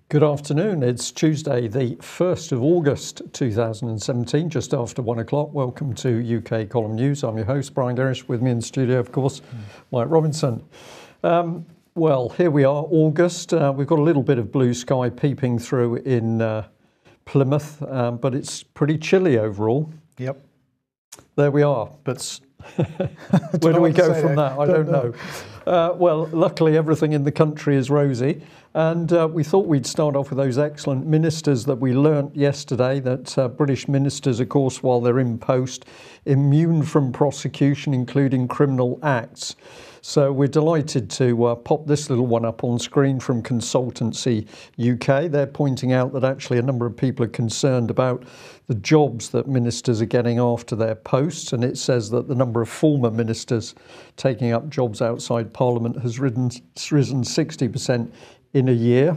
Good afternoon. It's Tuesday, the 1st of August 2017, just after 1 o'clock. Welcome to UK Column News. I'm your host, Brian Gerrish. With me in the studio, of course, Mike Robinson. Well, here we are, August. We've got a little bit of blue sky peeping through in Plymouth, but it's pretty chilly overall. Yep. There we are. But where do we go from that? I don't know. Well, luckily everything in the country is rosy, and we thought we'd start off with those excellent ministers that we learnt yesterday, that British ministers, of course, while they're in post, immune from prosecution, including criminal acts. So we're delighted to pop this little one up on screen from Consultancy UK. They're pointing out that actually a number of people are concerned about the jobs that ministers are getting after their posts, and it says that the number of former ministers taking up jobs outside Parliament has risen 60% in a year.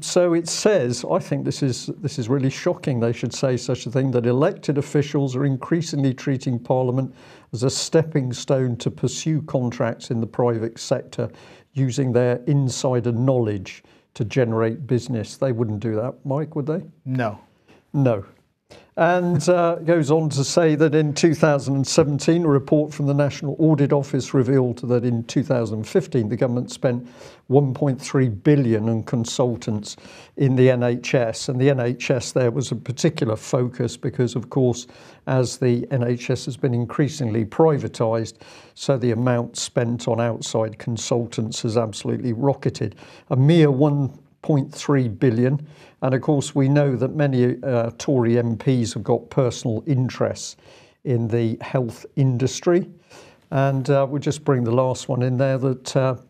So it says, I think this is really shocking, they should say such a thing, that elected officials are increasingly treating Parliament as a stepping stone to pursue contracts in the private sector, using their insider knowledge to generate business. They wouldn't do that, Mike, would they? No. No. And goes on to say that in 2017, a report from the National Audit Office revealed that in 2015, the government spent 1.3 billion on consultants in the NHS. And the NHS there was a particular focus because, of course, as the NHS has been increasingly privatised, so the amount spent on outside consultants has absolutely rocketed. A mere 1.3 billion. And of course, we know that many Tory MPs have got personal interests in the health industry. And we'll just bring the last one in there, that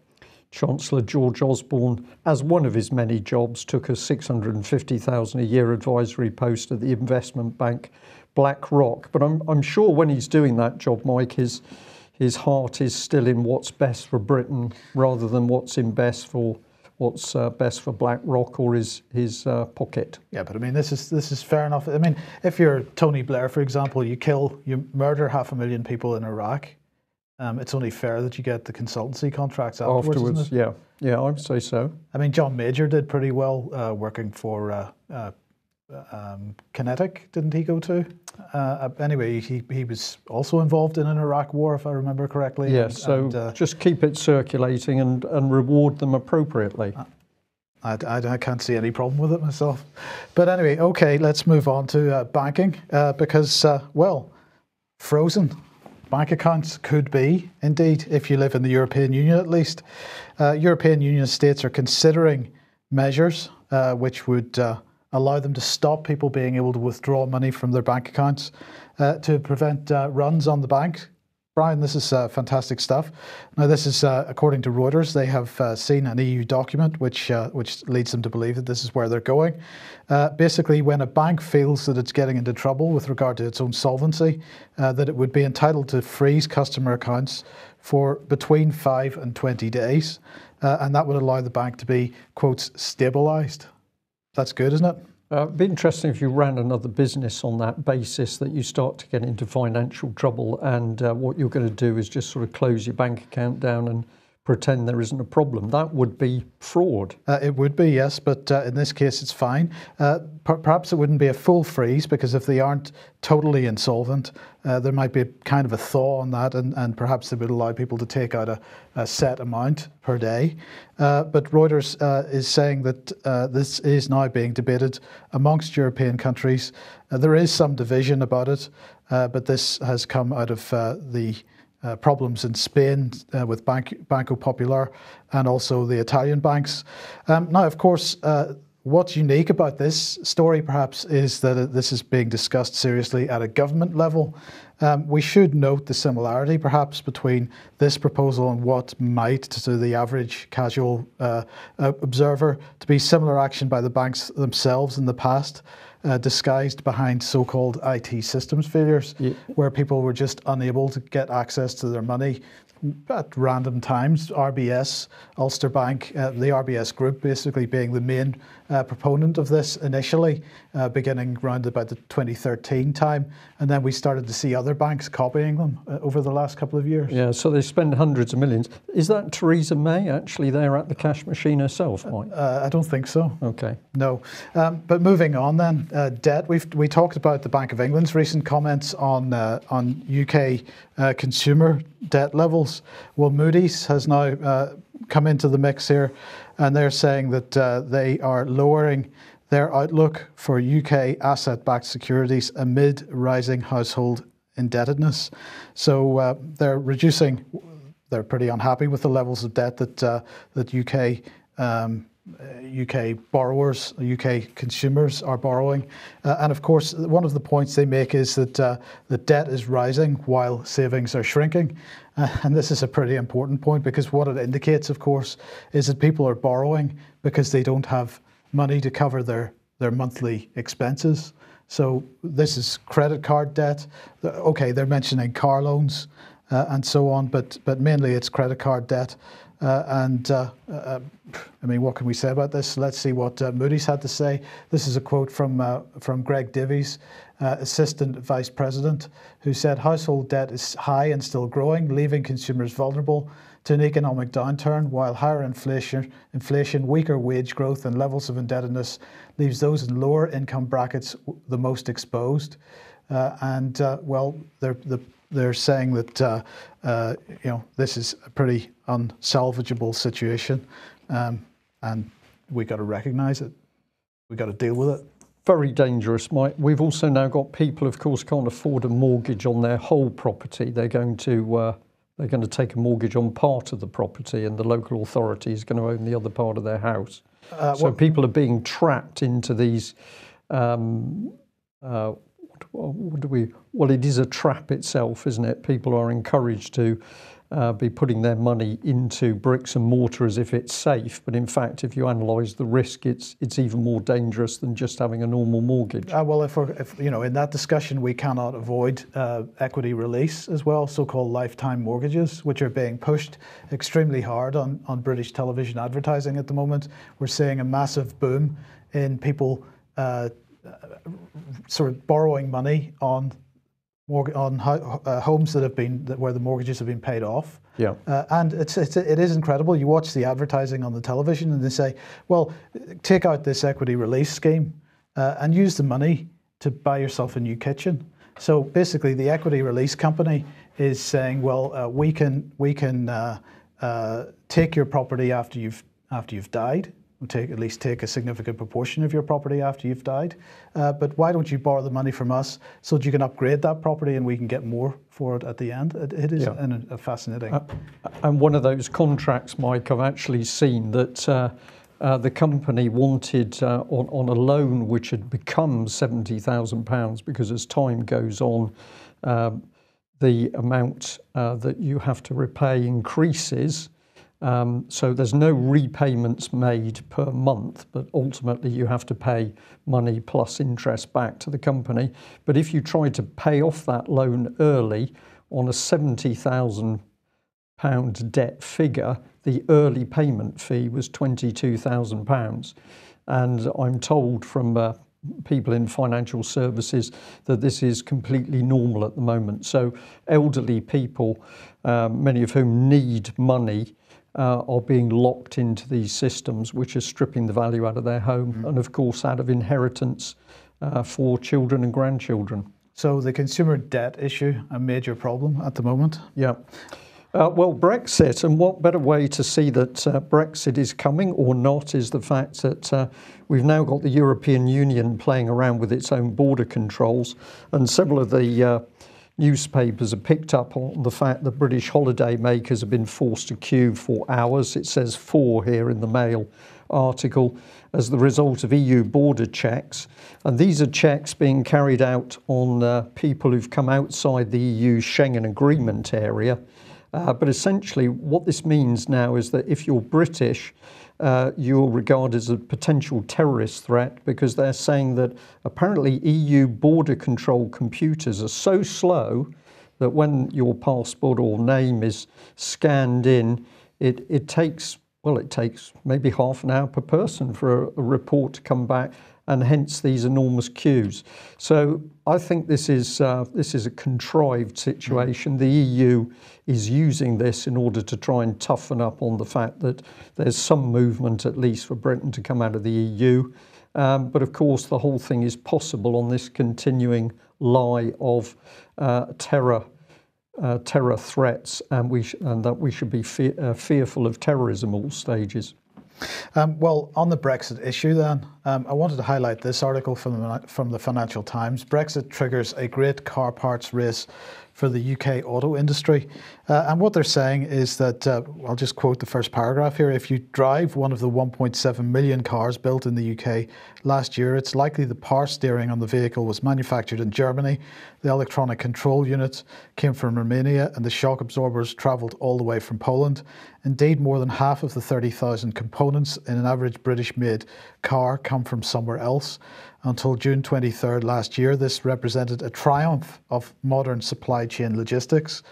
Chancellor George Osborne, as one of his many jobs, took a 650,000 a year advisory post at the investment bank BlackRock. But I'm sure when he's doing that job, Mike, his heart is still in what's best for Britain rather than what's best for BlackRock or his pocket. Yeah, but I mean, this is fair enough. I mean, if you're Tony Blair, for example, you murder 500,000 people in Iraq, it's only fair that you get the consultancy contracts afterwards, isn't it? Yeah, I'd say so. I mean, John Major did pretty well working for Kinetic, didn't he go to? Anyway, he was also involved in an Iraq war, if I remember correctly. Yes, so just keep it circulating and reward them appropriately. I can't see any problem with it myself. But anyway, okay, let's move on to banking, because, well, frozen bank accounts could be, indeed, if you live in the European Union at least. European Union states are considering measures which would allow them to stop people being able to withdraw money from their bank accounts to prevent runs on the bank. Brian, this is fantastic stuff. Now, this is according to Reuters. They have seen an EU document which leads them to believe that this is where they're going. Basically, when a bank feels that it's getting into trouble with regard to its own solvency, that it would be entitled to freeze customer accounts for between 5 and 20 days. And that would allow the bank to be, quotes, stabilised. That's good, isn't it? It'd be interesting if you ran another business on that basis, that you start to get into financial trouble and what you're going to do is just sort of close your bank account down and pretend there isn't a problem. That would be fraud. It would be, yes, but in this case it's fine. Perhaps it wouldn't be a full freeze, because if they aren't totally insolvent, there might be a kind of a thaw on that, and perhaps they would allow people to take out a set amount per day. But Reuters is saying that this is now being debated amongst European countries. There is some division about it, but this has come out of the problems in Spain with Banco Popular and also the Italian banks. Now, of course, what's unique about this story perhaps is that this is being discussed seriously at a government level. We should note the similarity perhaps between this proposal and what might, to the average casual observer, to be similar action by the banks themselves in the past, disguised behind so-called IT systems failures, where people were just unable to get access to their money at random times, RBS, Ulster Bank, the RBS group basically being the main proponent of this initially, beginning around about the 2013 time. And then we started to see other banks copying them over the last couple of years. Yeah, so they spend hundreds of millions. Is that Theresa May actually there at the cash machine herself, Mike? I don't think so. Okay. No. But moving on then, debt. We talked about the Bank of England's recent comments on UK consumer debt levels. Well, Moody's has now come into the mix here, and they're saying that they are lowering their outlook for UK asset-backed securities amid rising household indebtedness. So they're reducing. They're pretty unhappy with the levels of debt that UK borrowers, UK consumers are borrowing. And of course, one of the points they make is that the debt is rising while savings are shrinking. And this is a pretty important point, because what it indicates, of course, is that people are borrowing because they don't have money to cover their monthly expenses. So this is credit card debt. Okay, they're mentioning car loans and so on, but mainly it's credit card debt. I mean, what can we say about this? Let's see what Moody's had to say. This is a quote from Greg Davies, Assistant Vice President, who said household debt is high and still growing, leaving consumers vulnerable to an economic downturn, while higher inflation, weaker wage growth and levels of indebtedness leaves those in lower income brackets the most exposed. Well, they're saying that this is a pretty unsalvageable situation, and we got to recognise it. We got to deal with it. Very dangerous, Mike. We've also now got people, of course, can't afford a mortgage on their whole property. They're going to take a mortgage on part of the property, and the local authority is going to own the other part of their house. So people are being trapped into these. Well, it is a trap itself, isn't it? People are encouraged to be putting their money into bricks and mortar as if it's safe, but in fact, if you analyse the risk, it's even more dangerous than just having a normal mortgage. Well, if in that discussion, we cannot avoid equity release as well, so-called lifetime mortgages, which are being pushed extremely hard on British television advertising at the moment. We're seeing a massive boom in people sort of borrowing money on homes where the mortgages have been paid off. Yeah. And it is incredible. You watch the advertising on the television and they say, well, take out this equity release scheme and use the money to buy yourself a new kitchen. So basically the equity release company is saying, well, we can take your property after you've died. At least take a significant proportion of your property after you've died. But why don't you borrow the money from us so that you can upgrade that property and we can get more for it at the end? It is a fascinating. And one of those contracts, Mike, I've actually seen that the company wanted on a loan which had become £70,000, because as time goes on, the amount that you have to repay increases. So there's no repayments made per month, but ultimately you have to pay money plus interest back to the company. But if you try to pay off that loan early on a £70,000 debt figure, the early payment fee was £22,000. And I'm told from people in financial services that this is completely normal at the moment. So elderly people, many of whom need money, are being locked into these systems, which are stripping the value out of their home and, of course, out of inheritance for children and grandchildren. So the consumer debt issue, a major problem at the moment? Yeah. Well, Brexit, and what better way to see that Brexit is coming or not is the fact that we've now got the European Union playing around with its own border controls, and several of the newspapers have picked up on the fact that British holiday makers have been forced to queue for hours. It says 4 here in the Mail article, as the result of EU border checks. And these are checks being carried out on people who've come outside the EU Schengen Agreement area. But essentially what this means now is that if you're British, you're regarded as a potential terrorist threat, because they're saying that apparently EU border control computers are so slow that when your passport or name is scanned in, it takes maybe half an hour per person for a report to come back, and hence these enormous queues. So I think this is a contrived situation. The EU is using this in order to try and toughen up on the fact that there's some movement, at least for Britain, to come out of the EU. But of course, the whole thing is possible on this continuing lie of terror threats, and that we should be fearful of terrorism at all stages. Well, on the Brexit issue then, I wanted to highlight this article from the Financial Times. Brexit triggers a great car parts race for the UK auto industry. And what they're saying is that, I'll just quote the first paragraph here, if you drive one of the 1.7 million cars built in the UK last year, it's likely the power steering on the vehicle was manufactured in Germany, the electronic control units came from Romania, and the shock absorbers travelled all the way from Poland. Indeed, more than half of the 30,000 components in an average British-made car come from somewhere else. Until June 23rd last year, this represented a triumph of modern supply chain logistics.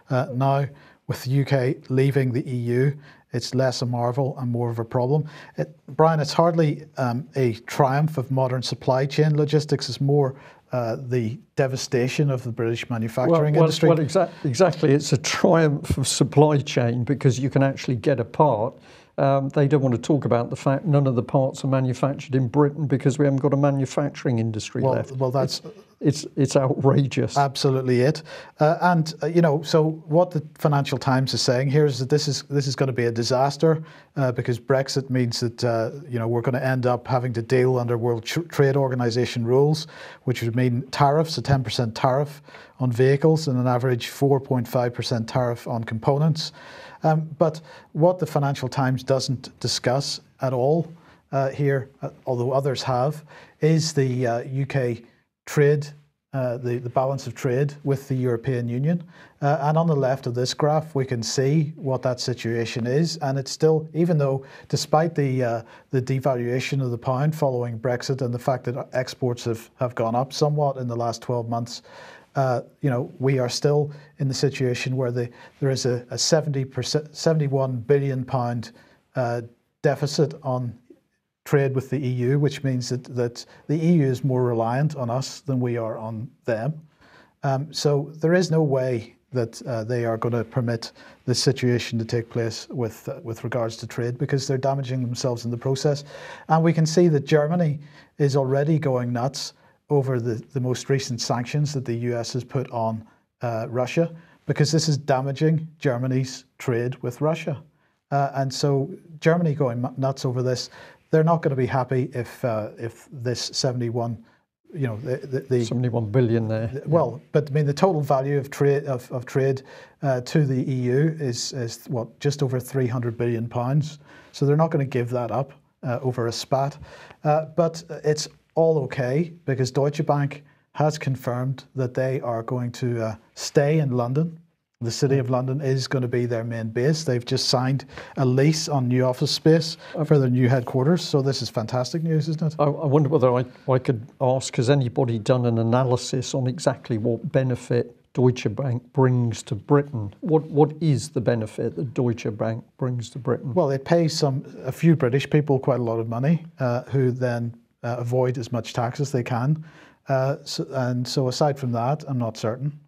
Now, with the UK leaving the EU, it's less a marvel and more of a problem. Brian, it's hardly a triumph of modern supply chain logistics. It's more the devastation of the British manufacturing industry. Well, exactly. It's a triumph of supply chain because you can actually get a part. They don't want to talk about the fact none of the parts are manufactured in Britain because we haven't got a manufacturing industry left. Well, that's it's outrageous. Absolutely it. So what the Financial Times is saying here is that this is going to be a disaster because Brexit means that we're going to end up having to deal under World Trade Organization rules, which would mean tariffs, a 10% tariff on vehicles and an average 4.5% tariff on components. But what the Financial Times doesn't discuss at all here, although others have, is the UK trade, the balance of trade with the European Union. And on the left of this graph, we can see what that situation is. And it's still, even though, despite the devaluation of the pound following Brexit and the fact that exports have gone up somewhat in the last 12 months, we are still in the situation where there is a 71 billion pound deficit on trade with the EU, which means that the EU is more reliant on us than we are on them. So there is no way that they are going to permit this situation to take place with regards to trade because they're damaging themselves in the process. And we can see that Germany is already going nuts over the most recent sanctions that the US has put on Russia, because this is damaging Germany's trade with Russia. And so Germany going nuts over this, they're not going to be happy if this 71, the 71 billion there. Well, but I mean the total value of trade to the EU is what, just over 300 billion pounds. So they're not going to give that up over a spat. But it's all okay because Deutsche Bank has confirmed that they are going to stay in London. The City of London is going to be their main base. They've just signed a lease on new office space for their new headquarters. So this is fantastic news, isn't it? I wonder whether I could ask, has anybody done an analysis on exactly what benefit Deutsche Bank brings to Britain? What is the benefit that Deutsche Bank brings to Britain? Well, it pays a few British people quite a lot of money who then avoid as much tax as they can. So aside from that, I'm not certain.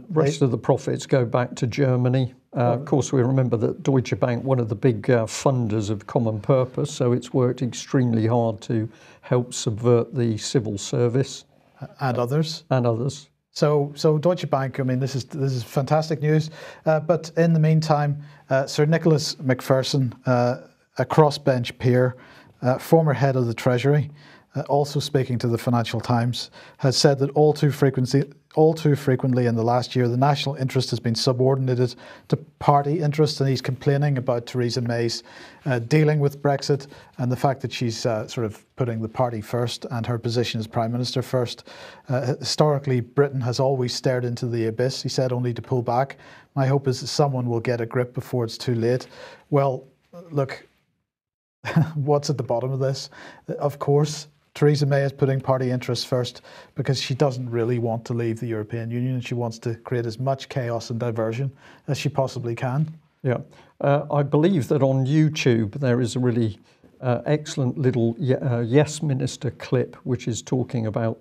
Rest of the profits go back to Germany. Of course, we remember that Deutsche Bank, one of the big funders of Common Purpose, so it's worked extremely hard to help subvert the civil service. And others. And others. So Deutsche Bank, I mean, this is fantastic news. But in the meantime, Sir Nicholas Macpherson, a crossbench peer, former head of the Treasury, also speaking to the Financial Times, has said that all too frequently in the last year, the national interest has been subordinated to party interest, and he's complaining about Theresa May's dealing with Brexit and the fact that she's sort of putting the party first and her position as Prime Minister first. Historically, Britain has always stared into the abyss, he said, only to pull back. My hope is that someone will get a grip before it's too late. Well, look, what's at the bottom of this? Of course, Theresa May is putting party interests first because she doesn't really want to leave the European Union, and she wants to create as much chaos and diversion as she possibly can. Yeah, I believe that on YouTube there is a really excellent little Yes Minister clip which is talking about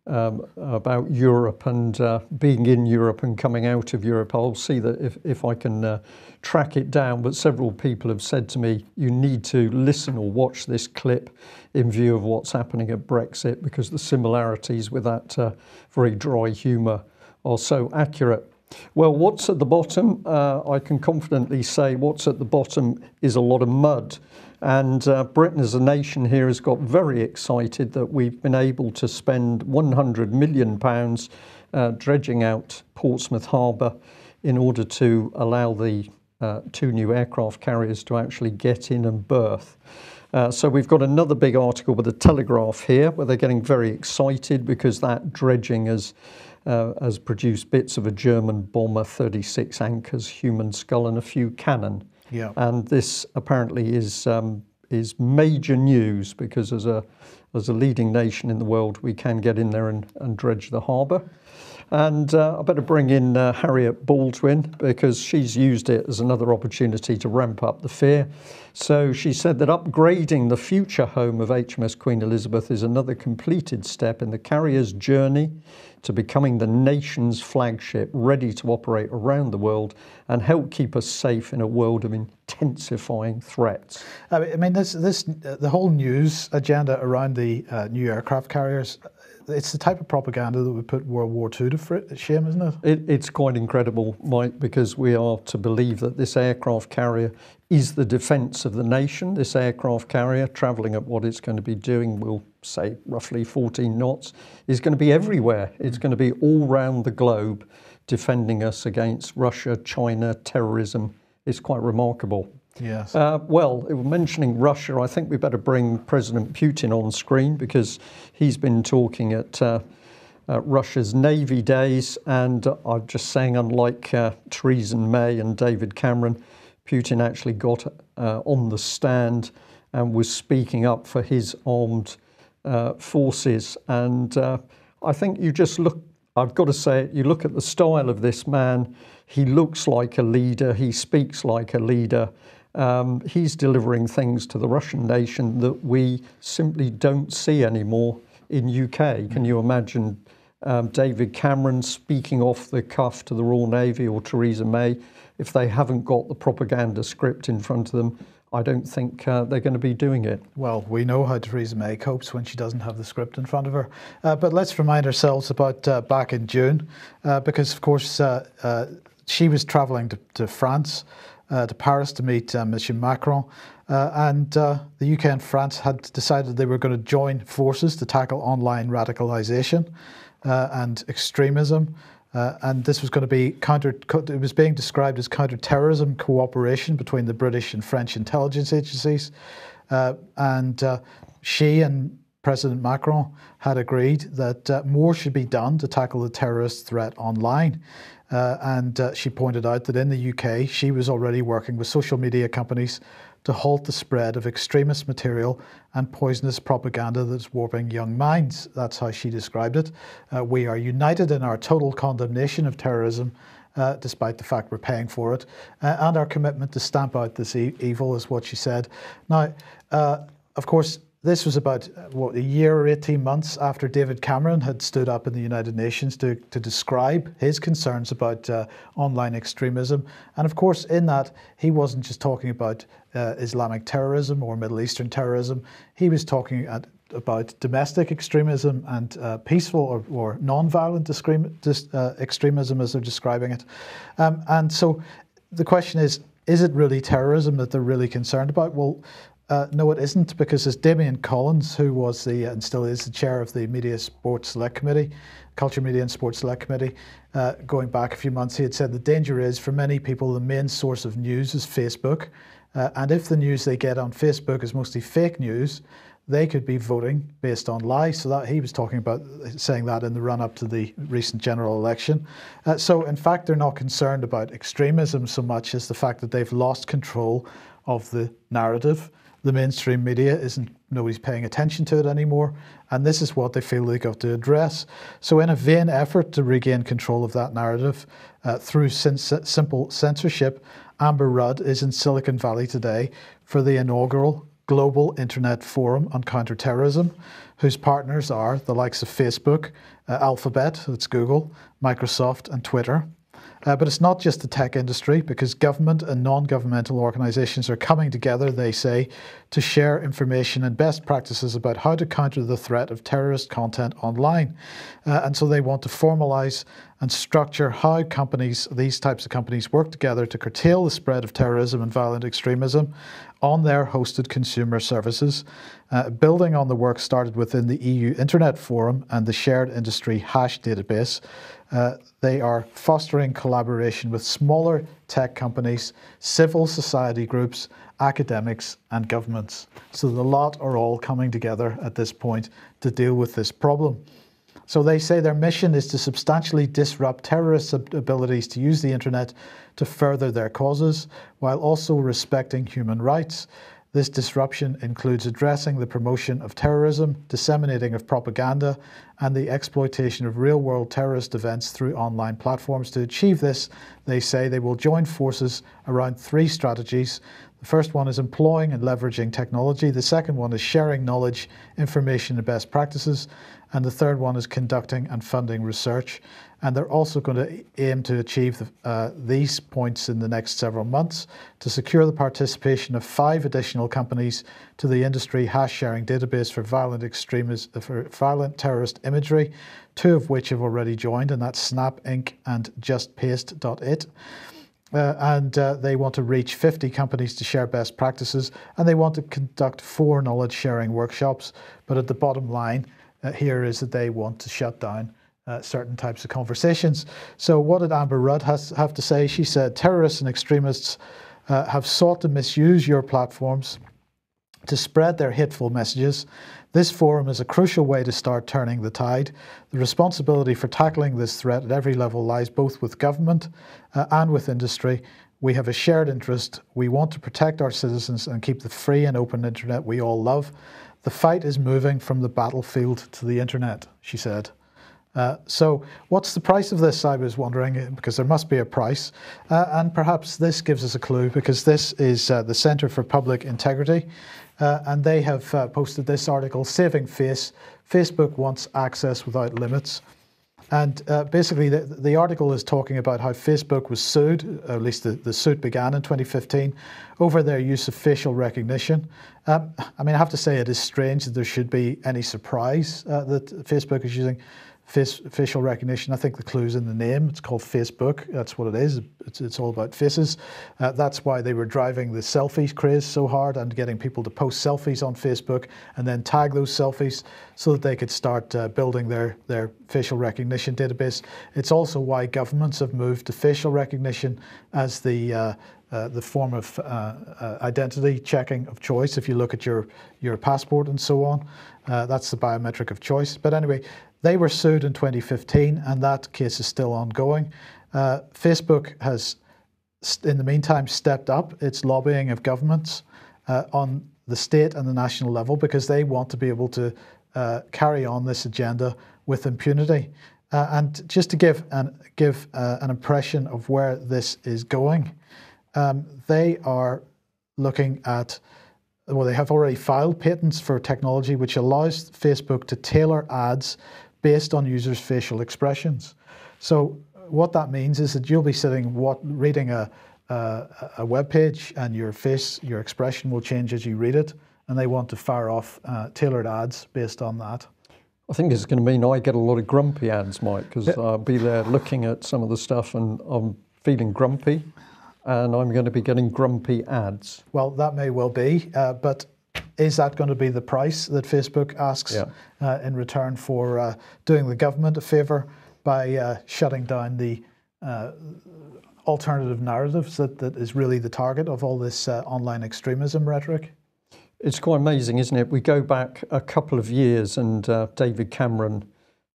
about Europe and being in Europe and coming out of Europe. I'll see that if I can track it down, but several people have said to me, you need to listen or watch this clip in view of what's happening at Brexit, because the similarities with that very dry humour are so accurate. Well, what's at the bottom? I can confidently say what's at the bottom is a lot of mud. And Britain as a nation here has got very excited that we've been able to spend £100 million dredging out Portsmouth Harbour in order to allow the 2 new aircraft carriers to actually get in and berth. So we've got another big article with the Telegraph here where they're getting very excited because that dredging has produced bits of a German bomber, 36 anchors, human skull and a few cannon. Yeah. And this apparently is major news because as a leading nation in the world, we can get in there and dredge the harbour. And I better bring in Harriet Baldwin because she's used it as another opportunity to ramp up the fear. So she said that upgrading the future home of HMS Queen Elizabeth is another completed step in the carrier's journey to becoming the nation's flagship, ready to operate around the world and help keep us safe in a world of intensifying threats. I mean, the whole news agenda around the new aircraft carriers, it's the type of propaganda that would put World War II to shame, isn't it? It's quite incredible, Mike, because we are to believe that this aircraft carrier is the defence of the nation. This aircraft carrier, travelling at what it's going to be doing, we'll say roughly 14 knots, is going to be everywhere. It's going to be all round the globe defending us against Russia, China, terrorism. It's quite remarkable. Yes. Well, mentioning Russia, I think we better bring President Putin on screen because he's been talking at Russia's Navy days, and I'm just saying, unlike Theresa May and David Cameron, Putin actually got on the stand and was speaking up for his armed forces. And I think you just look, I've got to say it, you look at the style of this man, he looks like a leader, he speaks like a leader. He's delivering things to the Russian nation that we simply don't see anymore in UK. Can you imagine David Cameron speaking off the cuff to the Royal Navy or Theresa May? If they haven't got the propaganda script in front of them, I don't think they're going to be doing it. Well, we know how Theresa May copes when she doesn't have the script in front of her. But let's remind ourselves about back in June, because, of course, she was travelling to France, to Paris to meet Monsieur Macron. And the UK and France had decided they were going to join forces to tackle online radicalisation and extremism. And this was going to be it was being described as counter-terrorism cooperation between the British and French intelligence agencies. She and President Macron had agreed that more should be done to tackle the terrorist threat online. She pointed out that in the UK, she was already working with social media companies to halt the spread of extremist material and poisonous propaganda that's warping young minds. That's how she described it. We are united in our total condemnation of terrorism, despite the fact we're paying for it, and our commitment to stamp out this evil is what she said. Now, of course, this was about, a year or 18 months after David Cameron had stood up in the United Nations to describe his concerns about online extremism. And of course, in that, he wasn't just talking about Islamic terrorism or Middle Eastern terrorism. He was talking about domestic extremism and peaceful or non-violent extremism, as they're describing it. And so the question is it really terrorism that they're really concerned about? Well, no, it isn't, because as Damien Collins, who was and still is the chair of the Media Sports Select Committee, Culture, Media and Sports Select Committee, going back a few months, he had said the danger is, for many people, the main source of news is Facebook. And if the news they get on Facebook is mostly fake news, they could be voting based on lies. So that he was talking about saying that in the run-up to the recent general election. So in fact, they're not concerned about extremism so much as the fact that they've lost control of the narrative. The mainstream media isn't nobody's paying attention to it anymore, and this is what they feel they got to address. So in a vain effort to regain control of that narrative through simple censorship, Amber Rudd is in Silicon Valley today for the inaugural Global Internet Forum on Counterterrorism, whose partners are the likes of Facebook, Alphabet, that's Google, Microsoft and Twitter. But it's not just the tech industry, because government and non-governmental organisations are coming together, they say, to share information and best practices about how to counter the threat of terrorist content online. And so they want to formalise and structure how companies, these types of companies, work together to curtail the spread of terrorism and violent extremism on their hosted consumer services, building on the work started within the EU Internet Forum and the shared industry hash database. They are fostering collaboration with smaller tech companies, civil society groups, academics and governments. So the lot are all coming together at this point to deal with this problem. So they say their mission is to substantially disrupt terrorists' abilities to use the internet to further their causes, while also respecting human rights. This disruption includes addressing the promotion of terrorism, disseminating of propaganda, and the exploitation of real-world terrorist events through online platforms. To achieve this, they say they will join forces around 3 strategies. The first one is employing and leveraging technology. The second one is sharing knowledge, information, and best practices. And the third one is conducting and funding research. And they're also going to aim to achieve these points in the next several months to secure the participation of 5 additional companies to the industry hash sharing database for violent terrorist imagery, 2 of which have already joined, and that's Snap Inc. and JustPaste.it. And they want to reach 50 companies to share best practices, and they want to conduct 4 knowledge sharing workshops. But at the bottom line here is that they want to shut down certain types of conversations. So what did Amber Rudd have to say? She said, terrorists and extremists have sought to misuse your platforms to spread their hateful messages. This forum is a crucial way to start turning the tide. The responsibility for tackling this threat at every level lies both with government and with industry. We have a shared interest. We want to protect our citizens and keep the free and open internet we all love. The fight is moving from the battlefield to the internet, she said. So what's the price of this, I was wondering, because there must be a price. And perhaps this gives us a clue, because this is the Centre for Public Integrity. And they have posted this article, Saving Face, Facebook wants access without limits. And basically the article is talking about how Facebook was sued, at least the suit began in 2015, over their use of facial recognition. I mean, I have to say it is strange that there should be any surprise that Facebook is using facial recognition. I think the clue's in the name. It's called Facebook. That's what it is. It's all about faces. That's why they were driving the selfie craze so hard and getting people to post selfies on Facebook and then tag those selfies so that they could start building their facial recognition database. It's also why governments have moved to facial recognition as the form of identity checking of choice. If you look at your passport and so on, that's the biometric of choice. But anyway, they were sued in 2015, and that case is still ongoing. Facebook has, in the meantime, stepped up its lobbying of governments on the state and the national level, because they want to be able to carry on this agenda with impunity. And just to give an impression of where this is going, they are looking at, well, they have already filed patents for technology which allows Facebook to tailor ads based on users' facial expressions. So what that means is that you'll be sitting reading a web page, and your expression will change as you read it, and they want to fire off tailored ads based on that. I think it's going to mean I get a lot of grumpy ads, Mike, because I'll be there looking at some of the stuff and I'm feeling grumpy, and I'm going to be getting grumpy ads. Well, that may well be, but is that going to be the price that Facebook asks in return for doing the government a favour by shutting down the alternative narratives that is really the target of all this online extremism rhetoric? It's quite amazing, isn't it? We go back a couple of years, and David Cameron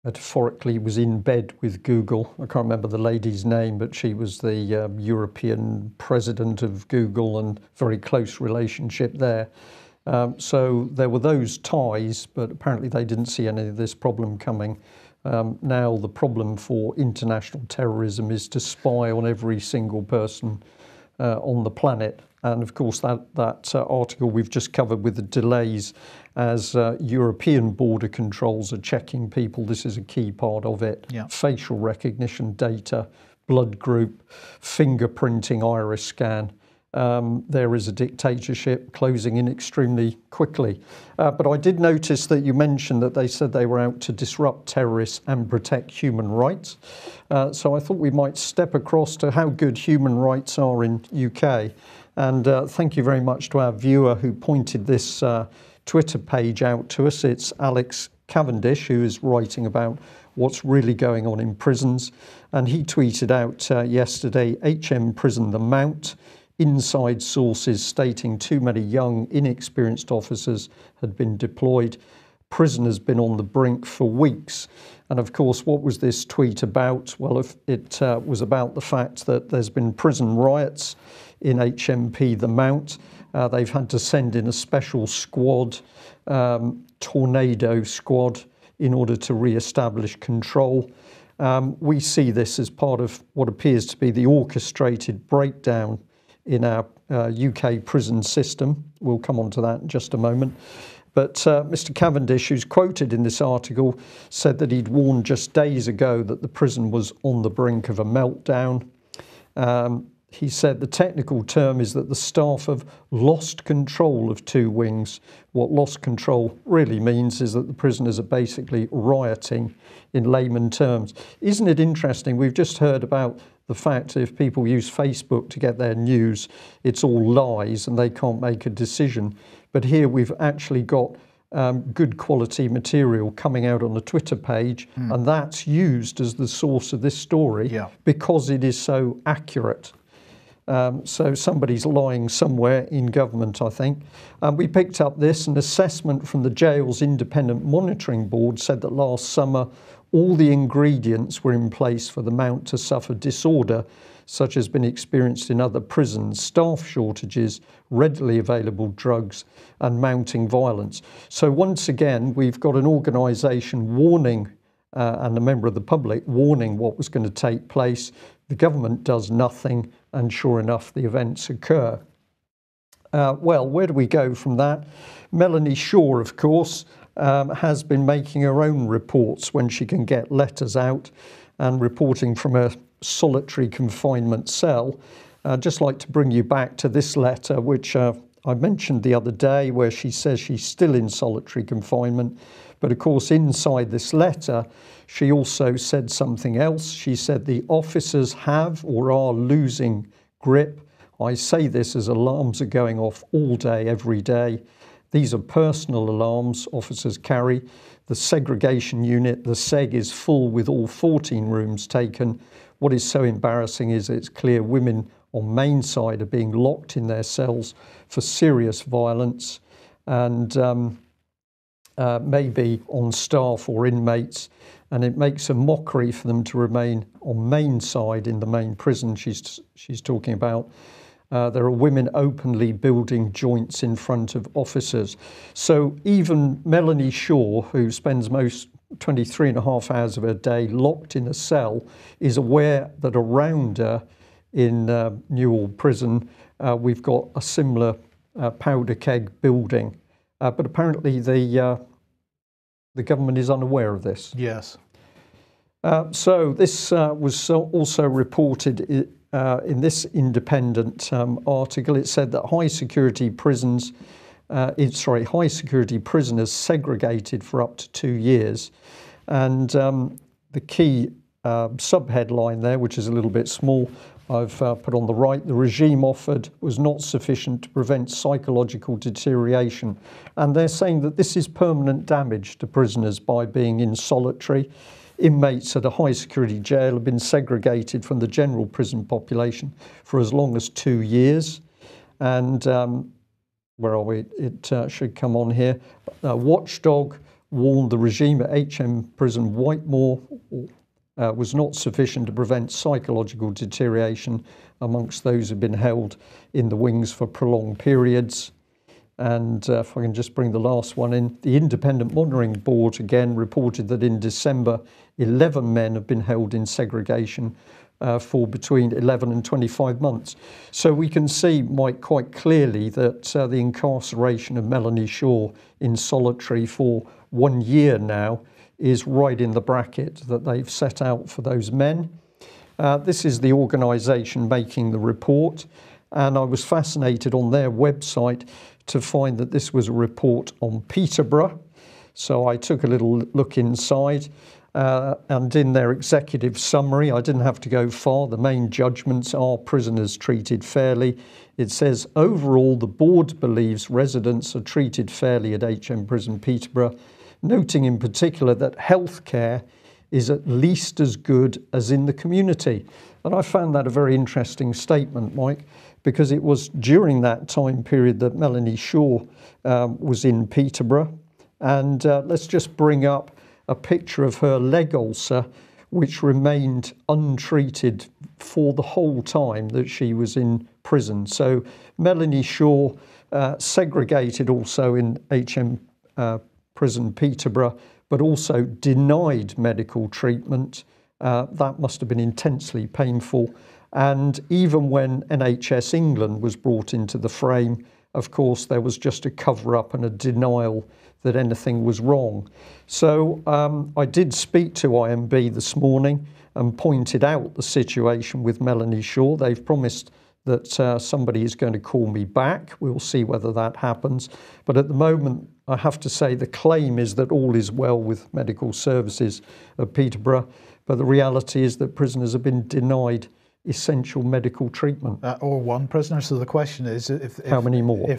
metaphorically was in bed with Google. I can't remember the lady's name, but she was the European president of Google, and very close relationship there. So there were those ties, but apparently they didn't see any of this problem coming. Now the problem for international terrorism is to spy on every single person on the planet. And of course that article we've just covered with the delays as European border controls are checking people, this is a key part of it. Yeah. Facial recognition data, blood group, fingerprinting, iris scan. There is a dictatorship closing in extremely quickly. But I did notice that you mentioned that they said they were out to disrupt terrorists and protect human rights. So I thought we might step across to how good human rights are in UK. And thank you very much to our viewer who pointed this Twitter page out to us. It's Alex Cavendish, who is writing about what's really going on in prisons. And he tweeted out yesterday, HM Prison The Mount, inside sources stating too many young, inexperienced officers had been deployed. Prison has been on the brink for weeks. And of course, what was this tweet about? Well, it was about the fact that there's been prison riots in HMP The Mount. They've had to send in a special squad, tornado squad, in order to re-establish control. We see this as part of what appears to be the orchestrated breakdown in our UK prison system. We'll come on to that in just a moment. But Mr. Cavendish, who's quoted in this article, said that he'd warned just days ago that the prison was on the brink of a meltdown. He said the technical term is that the staff have lost control of two wings. What lost control really means is that the prisoners are basically rioting in layman terms. Isn't it interesting? We've just heard about the fact that if people use Facebook to get their news, it's all lies and they can't make a decision. But here we've actually got good quality material coming out on the Twitter page, and that's used as the source of this story because it is so accurate. So somebody's lying somewhere in government, I think. We picked up this, an assessment from the jail's independent monitoring board said that last summer all the ingredients were in place for the Mount to suffer disorder, such as been experienced in other prisons, staff shortages, readily available drugs and mounting violence. So once again, we've got an organisation warning and a member of the public warning what was going to take place. The government does nothing, and sure enough, the events occur. Well, where do we go from that? Melanie Shaw, of course, has been making her own reports when she can get letters out and reporting from a solitary confinement cell. I'd just like to bring you back to this letter, which I mentioned the other day, where she says she's still in solitary confinement. But of course, inside this letter, she also said something else. She said the officers have or are losing grip. I say this as alarms are going off all day, every day. These are personal alarms officers carry. The segregation unit, the SEG, is full with all 14 rooms taken. What is so embarrassing is it's clear women on main side are being locked in their cells for serious violence, and maybe on staff or inmates, and it makes a mockery for them to remain on main side in the main prison she's talking about. There are women openly building joints in front of officers. So even Melanie Shaw, who spends most 23 and a half hours of her day locked in a cell, is aware that around her in Newhall Prison, we've got a similar powder keg building. But apparently the government is unaware of this. Yes. So this was also reported in this independent article. It said that high security prisoners segregated for up to 2 years. And the key subheadline there, which is a little bit small, I've put on the right: the regime offered was not sufficient to prevent psychological deterioration. And they're saying that this is permanent damage to prisoners by being in solitary. Inmates at a high security jail have been segregated from the general prison population for as long as 2 years. And where are we? It should come on here. Watchdog warned the regime at HM Prison Whitemoor was not sufficient to prevent psychological deterioration amongst those who've been held in the wings for prolonged periods. And if I can just bring the last one in, the Independent Monitoring Board again reported that in December, 11 men have been held in segregation for between 11 and 25 months. So we can see, Mike, quite clearly that the incarceration of Melanie Shaw in solitary for 1 year now is right in the bracket that they've set out for those men. This is the organisation making the report, and I was fascinated on their website to find that this was a report on Peterborough. So I took a little look inside, and in their executive summary, I didn't have to go far. The main judgments are prisoners treated fairly. It says, overall, the board believes residents are treated fairly at HM Prison Peterborough, noting in particular that healthcare is at least as good as in the community. And I found that a very interesting statement, Mike, because it was during that time period that Melanie Shaw was in Peterborough. And let's just bring up a picture of her leg ulcer, which remained untreated for the whole time that she was in prison. So Melanie Shaw segregated also in HM Prison Peterborough, but also denied medical treatment. That must have been intensely painful. And even when NHS England was brought into the frame, of course, there was just a cover-up and a denial that anything was wrong. So I did speak to IMB this morning and pointed out the situation with Melanie Shaw. They've promised that somebody is going to call me back. We'll see whether that happens. But at the moment, I have to say the claim is that all is well with medical services at Peterborough, but the reality is that prisoners have been denied essential medical treatment. Or one prisoner. So the question is, if how many more?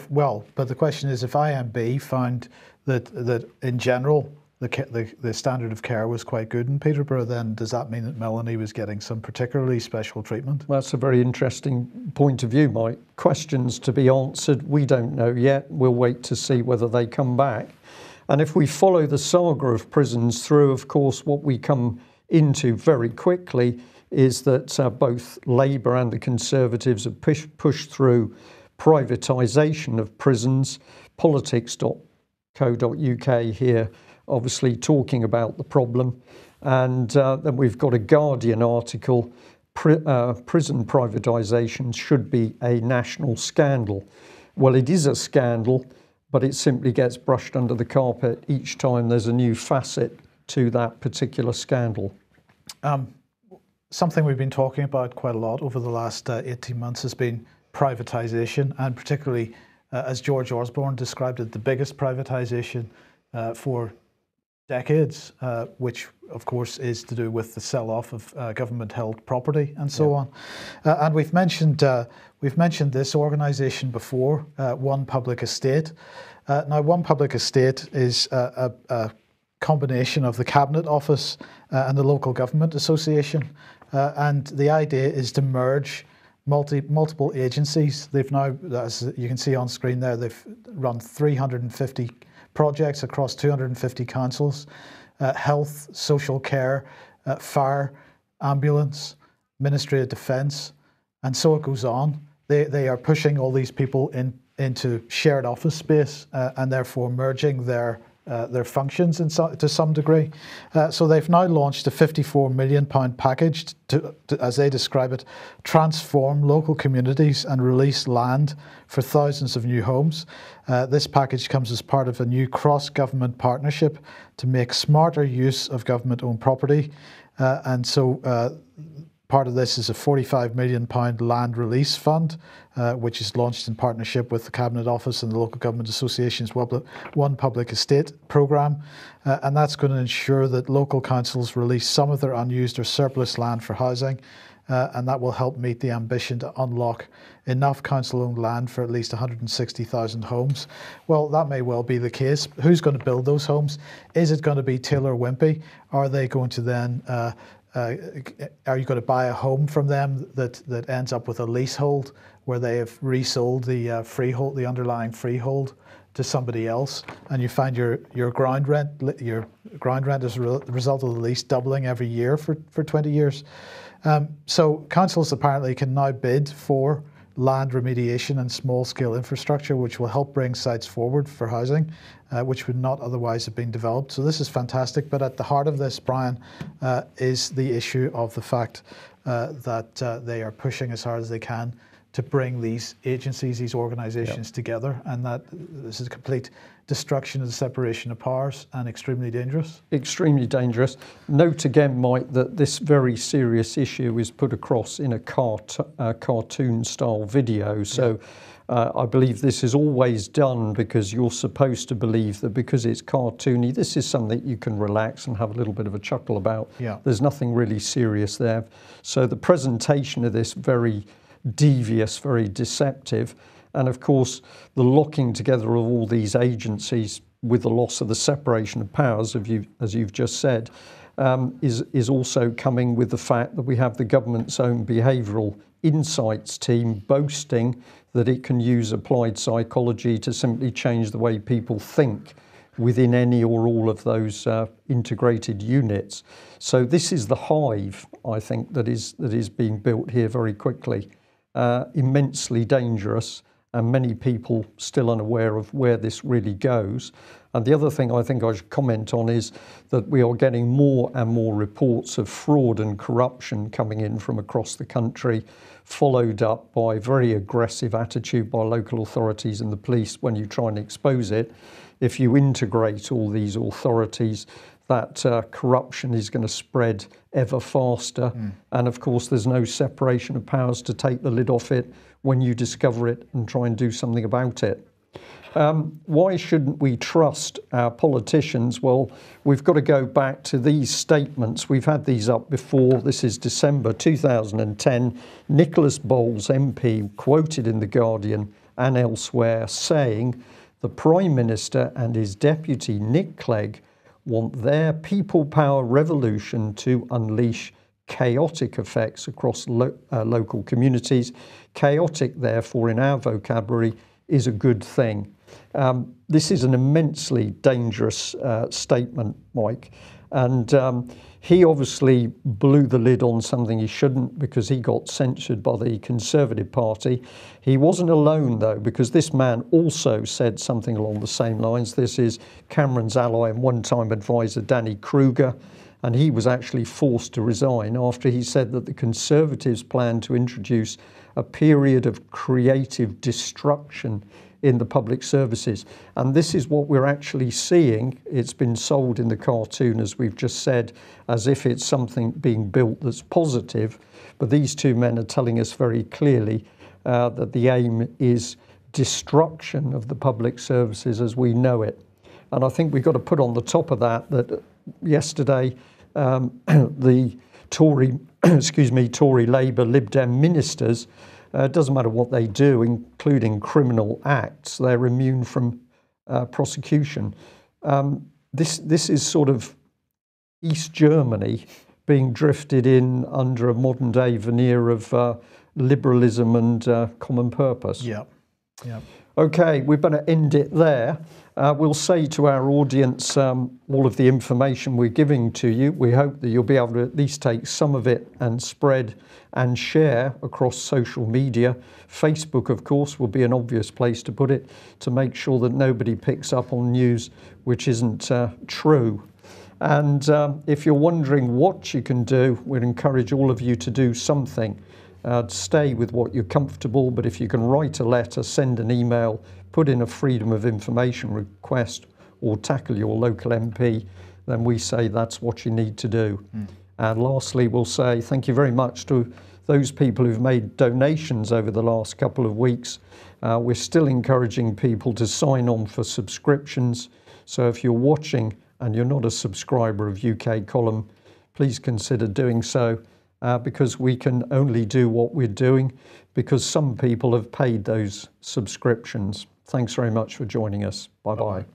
But the question is, if IMB found that in general the standard of care was quite good in Peterborough, then does that mean that Melanie was getting some particularly special treatment? That's a very interesting point of view, Mike. Questions to be answered. We don't know yet. We'll wait to see whether they come back. And if we follow the saga of prisons through, of course, what we come into very quickly is that both Labour and the Conservatives have pushed through privatisation of prisons. Politics.co.uk here obviously talking about the problem. And then we've got a Guardian article, prison privatisation should be a national scandal. Well, it is a scandal, but it simply gets brushed under the carpet each time there's a new facet to that particular scandal. Something we've been talking about quite a lot over the last 18 months has been privatisation, and particularly, as George Osborne described it, the biggest privatisation for decades, which of course is to do with the sell-off of government-held property and so on. And we've mentioned this organisation before, One Public Estate. Now, One Public Estate is a combination of the Cabinet Office and the Local Government Association, and the idea is to merge multiple agencies. They've now, as you can see on screen there, they've run 350 projects across 250 councils, health, social care, fire, ambulance, Ministry of Defence, and so it goes on. They are pushing all these people into shared office space and therefore merging their functions to some degree. So they've now launched a £54 million package to, as they describe it, transform local communities and release land for thousands of new homes. This package comes as part of a new cross-government partnership to make smarter use of government-owned property. And so part of this is a £45 million land release fund, which is launched in partnership with the Cabinet Office and the Local Government Association's One Public Estate programme. And that's going to ensure that local councils release some of their unused or surplus land for housing. And that will help meet the ambition to unlock enough council-owned land for at least 160,000 homes. Well, that may well be the case. Who's going to build those homes? Is it going to be Taylor Wimpey? Are they going to then are you going to buy a home from them that ends up with a leasehold where they have resold the freehold, the underlying freehold, to somebody else, and you find your ground rent as a result of the lease doubling every year for 20 years? So councils apparently can now bid for land remediation and small-scale infrastructure, which will help bring sites forward for housing, which would not otherwise have been developed. So this is fantastic. But at the heart of this, Brian, is the issue of the fact that they are pushing as hard as they can to bring these agencies, these organisations together, and that this is a complete destruction of the separation of powers and extremely dangerous. Extremely dangerous. Note again, Mike, that this very serious issue is put across in a cartoon-style video. So I believe this is always done because you're supposed to believe that because it's cartoony, this is something that you can relax and have a little bit of a chuckle about. There's nothing really serious there. So the presentation of this very devious, very deceptive, and of course the locking together of all these agencies with the loss of the separation of powers, as you've just said, is also coming with the fact that we have the government's own behavioural insights team boasting that it can use applied psychology to simply change the way people think within any or all of those integrated units. So this is the hive, I think, that is being built here very quickly. Immensely dangerous, and many people still unaware of where this really goes. And the other thing I think I should comment on is that we are getting more and more reports of fraud and corruption coming in from across the country, followed up by very aggressive attitude by local authorities and the police when you try and expose it. If you integrate all these authorities, that corruption is going to spread ever faster. And of course, there's no separation of powers to take the lid off it when you discover it and try and do something about it. Why shouldn't we trust our politicians? Well, we've got to go back to these statements. We've had these up before. This is December 2010. Nicholas Bowles, MP, quoted in The Guardian and elsewhere saying, "The Prime Minister and his deputy, Nick Clegg, want their people power revolution to unleash chaotic effects across local communities. Chaotic, therefore, in our vocabulary, is a good thing." This is an immensely dangerous statement, Mike. And he obviously blew the lid on something he shouldn't because he got censured by the Conservative Party. He wasn't alone, though, because this man also said something along the same lines. This is Cameron's ally and one-time advisor, Danny Kruger, and he was actually forced to resign after he said that the Conservatives plan to introduce a period of creative destruction in the public services. And this is what we're actually seeing. It's been sold in the cartoon, as we've just said, as if it's something being built that's positive. But these two men are telling us very clearly that the aim is destruction of the public services as we know it. And I think we've got to put on the top of that yesterday the Tory, Tory Labour Lib Dem ministers, it doesn't matter what they do, including criminal acts, they're immune from prosecution. This is sort of East Germany being drifted in under a modern day veneer of liberalism and common purpose. Yeah. Okay, we better end it there. We'll say to our audience all of the information we're giving to you. We hope that you'll be able to at least take some of it and spread and share across social media. Facebook, of course, will be an obvious place to put it to make sure that nobody picks up on news which isn't true. And if you're wondering what you can do, we'd encourage all of you to do something. Stay with what you're comfortable, but if you can write a letter, send an email, put in a freedom of information request, or tackle your local MP, then we say that's what you need to do. And lastly, we'll say thank you very much to those people who've made donations over the last couple of weeks. We're still encouraging people to sign on for subscriptions. So if you're watching and you're not a subscriber of UK Column, please consider doing so. Because we can only do what we're doing because some people have paid those subscriptions. Thanks very much for joining us. Bye-bye.